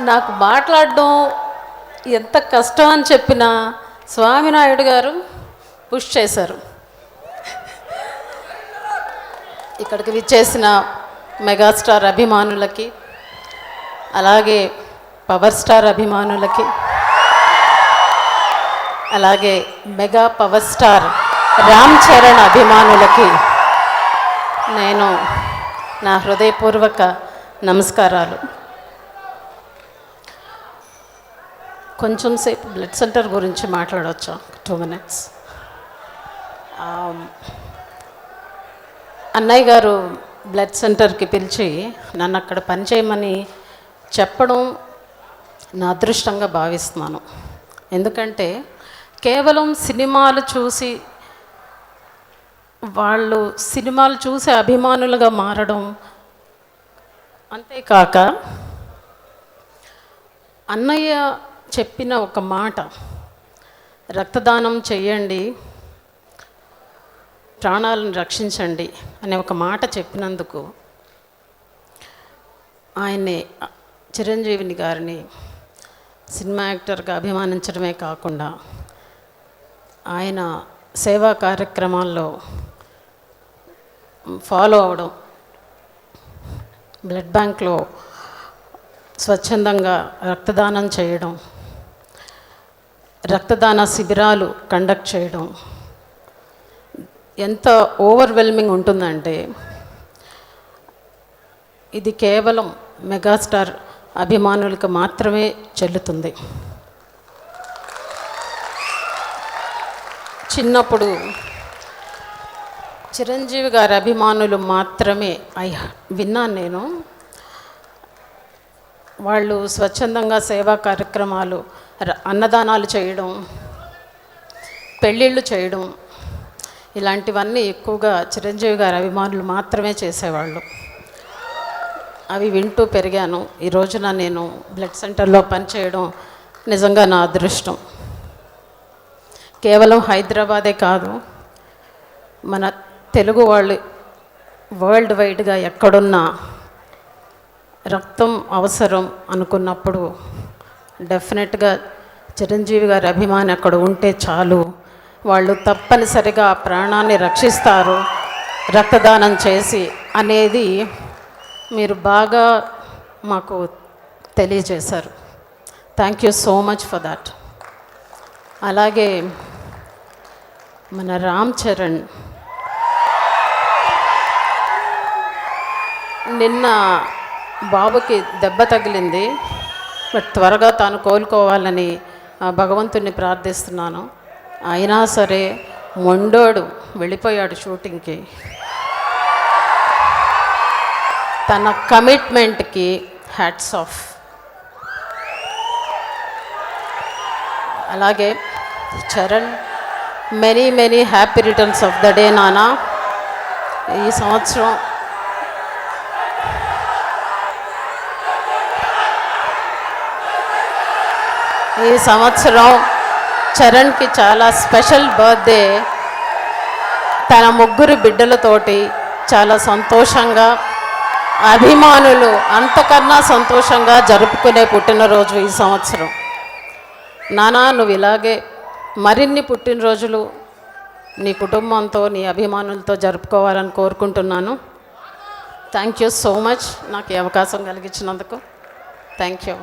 నాకు మాట్లాడడం ఎంత కష్టం అని చెప్పినా స్వామినాయుడు గారు పుష్ చేశారు. ఇక్కడికి విచ్చేసిన మెగాస్టార్ అభిమానులకి, అలాగే పవర్ స్టార్ అభిమానులకి, అలాగే mega power star Ram Charan అభిమానులకి నేను నా హృదయపూర్వక నమస్కారాలు. కొంచెం సేపు బ్లడ్ సెంటర్ గురించి మాట్లాడవచ్చా? 2 minutes. అన్నయ్య గారు బ్లడ్ సెంటర్కి పిలిచి నన్ను అక్కడ పనిచేయమని చెప్పడం నా అదృష్టంగా భావిస్తున్నాను. ఎందుకంటే కేవలం సినిమాలు చూసి అభిమానులుగా మారడం, అంతేకాక అన్నయ్య చెప్పిన ఒక మాట, రక్తదానం చేయండి, ప్రాణాలను రక్షించండి అనే ఒక మాట చెప్పినందుకు ఆయన్ని, చిరంజీవిని గారిని సినిమా యాక్టర్గా అభిమానించడమే కాకుండా ఆయన సేవా కార్యక్రమాల్లో ఫాలో అవడం, బ్లడ్ బ్యాంక్లో స్వచ్ఛందంగా రక్తదానం చేయడం, రక్తదాన శిబిరాలు కండక్ట్ చేయడం ఎంత ఓవర్వెల్మింగ్ ఉంటుందంటే ఇది కేవలం మెగాస్టార్ అభిమానులకు మాత్రమే చెల్లుతుంది. చిన్నప్పుడు చిరంజీవి గారి అభిమానులు మాత్రమే విన్నాను నేను. వాళ్ళు స్వచ్ఛందంగా సేవా కార్యక్రమాలు, అన్నదానాలు చేయడం, పెళ్ళిళ్ళు చేయడం, ఇలాంటివన్నీ ఎక్కువగా చిరంజీవి గారి అభిమానులు మాత్రమే చేసేవాళ్ళు. అవి వింటూ పెరిగాను. ఈ రోజున నేను బ్లడ్ సెంటర్లో పనిచేయడం నిజంగా నా అదృష్టం. కేవలం హైదరాబాదే కాదు, మన తెలుగు వాళ్ళు వరల్డ్ వైడ్గా ఎక్కడున్నా రక్తం అవసరం అనుకున్నప్పుడు డెఫినెట్గా చిరంజీవి గారి అభిమాని అక్కడ ఉంటే చాలు, వాళ్ళు తప్పనిసరిగా ఆ ప్రాణాన్ని రక్షిస్తారు రక్తదానం చేసి అనేది మీరు బాగా మాకు తెలియజేశారు. Thank you so much for that. అలాగే మన రామ్ చరణ్ నిన్న బాబుకి దెబ్బ తగిలింది, బట్ త్వరగా తాను కోలుకోవాలని భగవంతుని ప్రార్థిస్తున్నాను. అయినా సరే మొండోడు వెళ్ళిపోయాడు షూటింగ్కి. తన కమిట్మెంట్కి హ్యాట్స్ ఆఫ్. అలాగే Charan, many many happy returns of the day నానా. ఈ సంవత్సరం చరణ్కి చాలా స్పెషల్ బర్త్డే. తన 3 బిడ్డలతోటి చాలా సంతోషంగా, అభిమానులు అంతకన్నా సంతోషంగా జరుపుకునే పుట్టినరోజు ఈ సంవత్సరం. నానా, నువ్వు ఇలాగే మరిన్ని పుట్టినరోజులు నీ కుటుంబంతో, నీ అభిమానులతో జరుపుకోవాలని కోరుకుంటున్నాను. థ్యాంక్ యూ సో మచ్ నాకు ఈ అవకాశం కలిగించినందుకు. Thank you.